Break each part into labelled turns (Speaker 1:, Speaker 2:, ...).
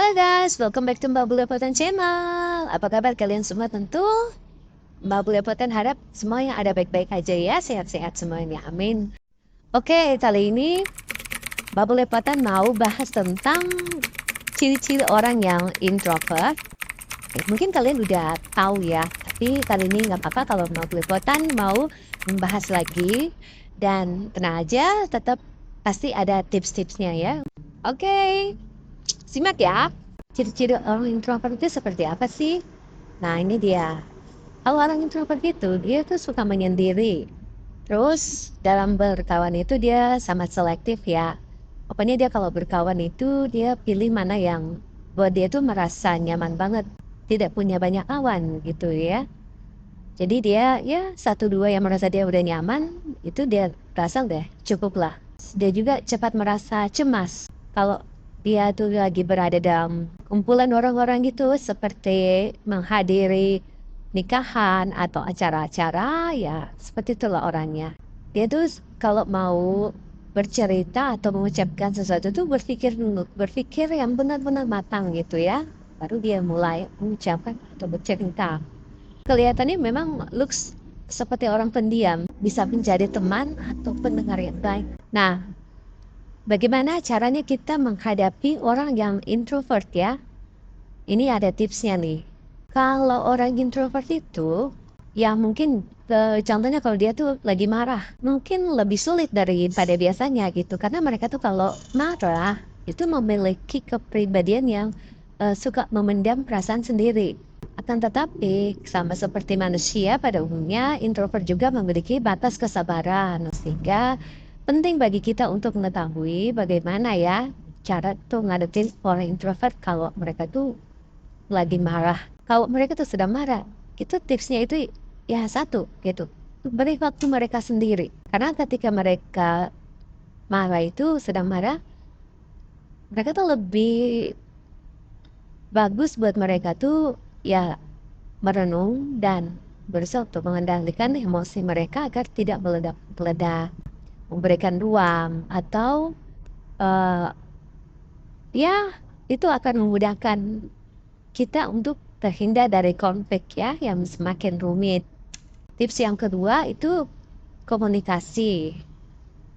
Speaker 1: Halo guys, welcome back to Mbak Belepotan Channel. Apa kabar kalian semua? Tentu Mbak Belepotan harap semuanya ada baik-baik aja ya, sehat-sehat semuanya, amin. Oke, kali ini Mbak Belepotan mau bahas tentang ciri-ciri orang yang introvert. Mungkin kalian udah tahu ya, tapi kali ini nggak apa-apa kalau Mbak Belepotan mau membahas lagi. Dan tenang aja, tetap pasti ada tips-tipsnya ya. Oke, simak ya. Ciri-ciri orang introvert itu seperti apa sih? Nah, ini dia. Kalau orang introvert itu, dia tuh suka menyendiri. Terus dalam berkawan itu dia sangat selektif ya. Pokoknya dia kalau berkawan itu dia pilih mana yang buat dia tuh merasa nyaman banget. Tidak punya banyak kawan gitu ya. Jadi dia ya satu dua yang merasa dia udah nyaman, itu dia rasa deh cukup lah. Dia juga cepat merasa cemas kalau dia tuh lagi berada dalam kumpulan orang-orang gitu seperti menghadiri nikahan atau acara-acara, ya seperti itulah orangnya. Dia tuh kalau mau bercerita atau mengucapkan sesuatu tuh berpikir yang benar-benar matang gitu ya. Baru dia mulai mengucapkan atau bercerita. Kelihatannya memang looks seperti orang pendiam, bisa menjadi teman atau pendengar yang baik. Nah, bagaimana caranya kita menghadapi orang yang introvert ya? Ini ada tipsnya nih. Kalau orang introvert itu, ya mungkin contohnya kalau dia tuh lagi marah, mungkin lebih sulit daripada biasanya gitu. Karena mereka tuh kalau marah, itu memiliki kepribadian yang suka memendam perasaan sendiri. Akan tetapi, sama seperti manusia pada umumnya, introvert juga memiliki batas kesabaran. Sehingga penting bagi kita untuk mengetahui bagaimana ya cara tuh ngadepin orang introvert kalau mereka tuh lagi marah. Kalau mereka tuh sedang marah, itu tipsnya itu ya satu gitu. Beri waktu mereka sendiri. Karena ketika mereka marah itu sedang marah, mereka tuh lebih bagus buat mereka tuh ya merenung dan berusaha untuk mengendalikan emosi mereka agar tidak meledak-meledak, memberikan ruang atau uh, ya itu akan memudahkan kita untuk terhindar dari konflik ya yang semakin rumit. Tips yang kedua itu komunikasi.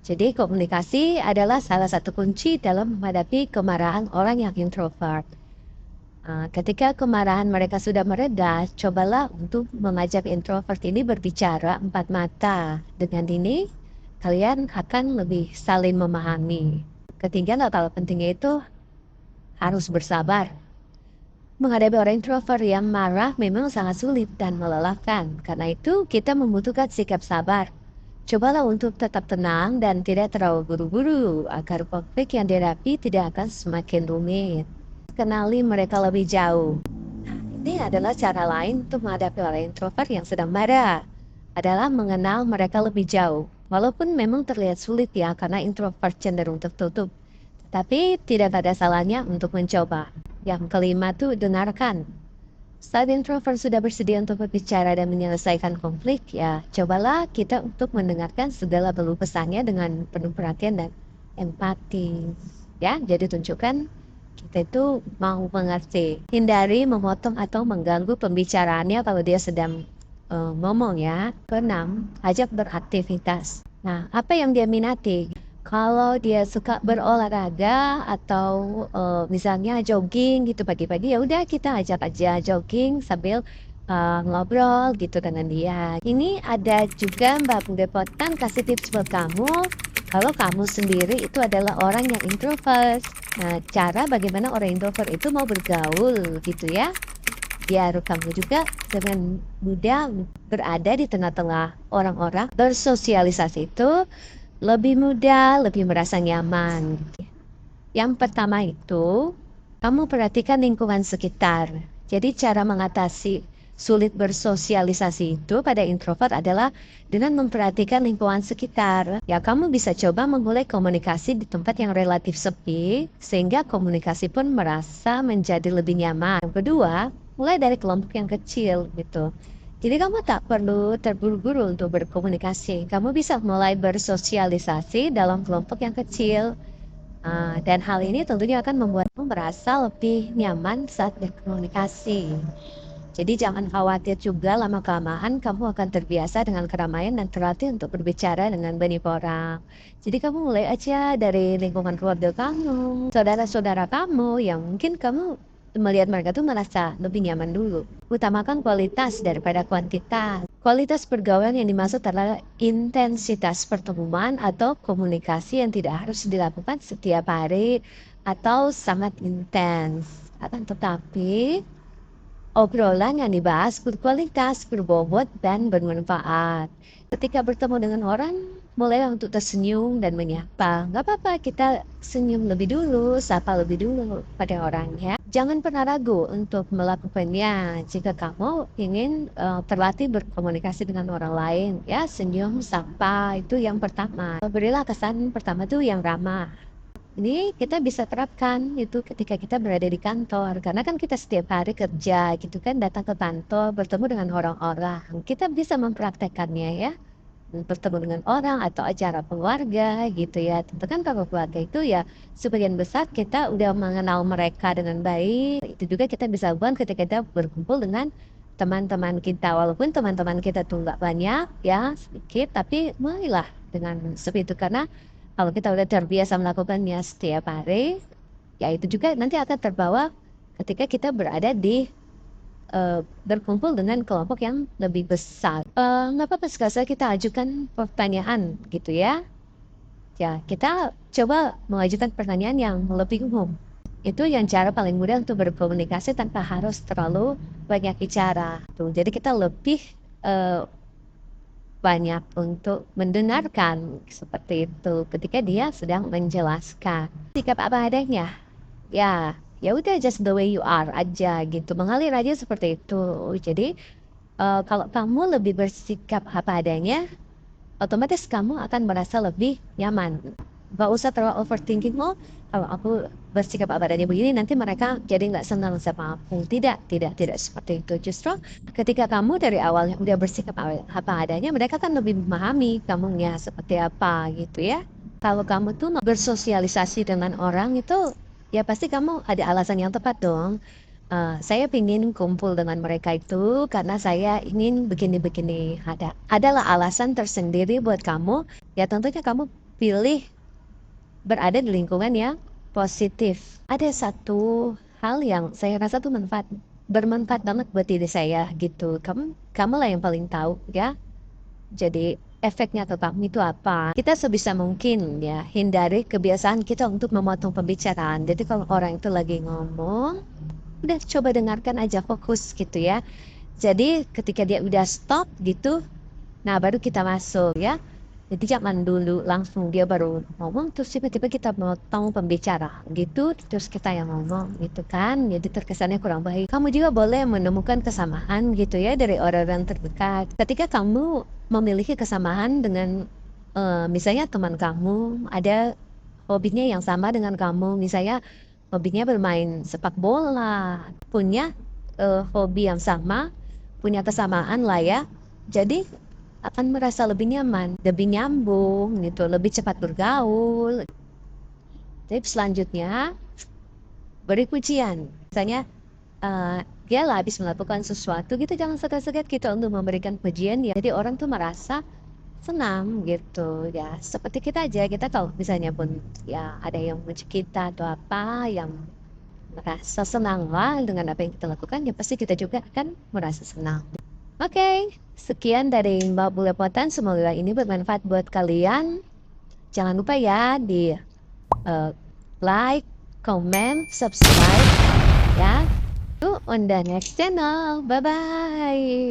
Speaker 1: Jadi komunikasi adalah salah satu kunci dalam menghadapi kemarahan orang yang introvert. Ketika kemarahan mereka sudah mereda, cobalah untuk mengajak introvert ini berbicara empat mata. Dengan ini, kalian akan lebih saling memahami. Ketiga, hal pentingnya itu harus bersabar. Menghadapi orang introvert yang marah memang sangat sulit dan melelahkan. Karena itu, kita membutuhkan sikap sabar. Cobalah untuk tetap tenang dan tidak terlalu buru-buru agar konflik yang dihadapi tidak akan semakin rumit. Kenali mereka lebih jauh. Ini adalah cara lain untuk menghadapi orang introvert yang sedang marah, adalah mengenal mereka lebih jauh. Walaupun memang terlihat sulit ya, karena introvert cenderung tertutup. Tapi tidak ada salahnya untuk mencoba. Yang kelima tuh dengarkan. Saat introvert sudah bersedia untuk berbicara dan menyelesaikan konflik, ya cobalah kita untuk mendengarkan segala keluh pesannya dengan penuh perhatian dan empati. Ya, jadi tunjukkan kita itu mau mengerti. Hindari memotong atau mengganggu pembicaraannya kalau dia sedang ngomong ya. Keenam, ajak beraktivitas. Nah, apa yang dia minati? Kalau dia suka berolahraga atau misalnya jogging gitu pagi-pagi, ya udah kita ajak aja jogging sambil ngobrol gitu dengan dia. Ini ada juga Mbak Belepotan kasih tips buat kamu. Kalau kamu sendiri itu adalah orang yang introvert. Nah, cara bagaimana orang introvert itu mau bergaul gitu ya. Biar kamu juga dengan mudah berada di tengah-tengah orang-orang. Bersosialisasi itu lebih mudah, lebih merasa nyaman. Yang pertama itu, kamu perhatikan lingkungan sekitar. Jadi cara mengatasi sulit bersosialisasi itu pada introvert adalah dengan memperhatikan lingkungan sekitar. Ya, kamu bisa coba memulai komunikasi di tempat yang relatif sepi, sehingga komunikasi pun merasa menjadi lebih nyaman. Yang kedua, mulai dari kelompok yang kecil gitu. Jadi kamu tak perlu terburu-buru untuk berkomunikasi. Kamu bisa mulai bersosialisasi dalam kelompok yang kecil. Dan hal ini tentunya akan membuatmu merasa lebih nyaman saat berkomunikasi. Jadi jangan khawatir juga lama-kelamaan kamu akan terbiasa dengan keramaian dan terlatih untuk berbicara dengan banyak orang. Jadi kamu mulai aja dari lingkungan keluarga kamu, saudara-saudara kamu yang mungkin kamu melihat mereka tuh merasa lebih nyaman dulu. Utamakan kualitas daripada kuantitas. Kualitas pergaulan yang dimaksud adalah intensitas pertemuan atau komunikasi yang tidak harus dilakukan setiap hari atau sangat intens. Akan tetapi obrolan yang dibahas berkualitas, berbobot, dan bermanfaat. Ketika bertemu dengan orang, mulailah untuk tersenyum dan menyapa. Nggak apa-apa, kita senyum lebih dulu, sapa lebih dulu pada orangnya. Jangan pernah ragu untuk melakukannya. Jika kamu ingin terlatih berkomunikasi dengan orang lain, ya senyum, sapa, itu yang pertama. Berilah kesan pertama tuh yang ramah. Ini kita bisa terapkan itu ketika kita berada di kantor, karena kan kita setiap hari kerja gitu kan, datang ke kantor, bertemu dengan orang-orang. Kita bisa mempraktekkannya ya, bertemu dengan orang atau acara keluarga gitu ya. Tentu kan kalau keluarga itu ya sebagian besar kita udah mengenal mereka dengan baik. Itu juga kita bisa lakukan ketika kita berkumpul dengan teman-teman kita. Walaupun teman-teman kita tuh nggak banyak ya, sedikit, tapi mulailah dengan seperti itu. Karena kalau kita udah terbiasa melakukannya setiap hari, ya itu juga nanti akan terbawa ketika kita berada di berkumpul dengan kelompok yang lebih besar. Nggak apa-apa sekali kita ajukan pertanyaan gitu ya. Ya, kita coba mengajukan pertanyaan yang lebih umum. Itu yang cara paling mudah untuk berkomunikasi tanpa harus terlalu banyak bicara. Tuh, jadi kita lebih eh, banyak untuk mendengarkan seperti itu ketika dia sedang menjelaskan. Sikap apa adanya. Ya udah just the way you are aja gitu. Mengalir aja seperti itu. Jadi kalau kamu lebih bersikap apa adanya, otomatis kamu akan merasa lebih nyaman. Gak usah terlalu overthinking, oh kalau aku bersikap apa adanya begini nanti mereka jadi nggak senang sama aku. Tidak seperti itu. Justru ketika kamu dari awalnya udah bersikap apa adanya, mereka kan lebih memahami kamunya seperti apa gitu ya. Kalau kamu tuh mau bersosialisasi dengan orang itu, ya pasti kamu ada alasan yang tepat dong. Saya ingin kumpul dengan mereka itu karena saya ingin begini-begini. Adalah alasan tersendiri buat kamu. Ya tentunya kamu pilih berada di lingkungan yang positif. Ada satu hal yang saya rasa tuh bermanfaat banget buat diri saya gitu. Kamu lah yang paling tahu ya. Jadi efeknya ke kamu itu apa? Kita sebisa mungkin ya hindari kebiasaan kita untuk memotong pembicaraan. Jadi kalau orang itu lagi ngomong, udah coba dengarkan aja, fokus gitu ya. Jadi ketika dia udah stop gitu, nah baru kita masuk ya. Jadi jangan dulu langsung dia baru ngomong terus tiba-tiba kita mau tahu pembicara gitu, terus kita yang ngomong gitu kan. Jadi terkesannya kurang baik. Kamu juga boleh menemukan kesamaan gitu ya dari orang-orang terdekat. Ketika kamu memiliki kesamaan dengan misalnya teman kamu ada hobinya yang sama dengan kamu, misalnya hobinya bermain sepak bola, punya hobi yang sama, punya kesamaan lah ya. Jadi akan merasa lebih nyaman, lebih nyambung gitu, lebih cepat bergaul. Tips selanjutnya, beri pujian. Misalnya dia lah habis melakukan sesuatu gitu, jangan segan-segan kita untuk memberikan pujian ya. Jadi orang tuh merasa senang gitu ya. Seperti kita aja, kita kalau misalnya pun ya ada yang memuji kita atau apa yang merasa senang lah dengan apa yang kita lakukan, ya pasti kita juga akan merasa senang. Oke, sekian dari Mbak Bulepotan. Semoga ini bermanfaat buat kalian. Jangan lupa ya di like, comment, subscribe ya. On the next channel. Bye-bye.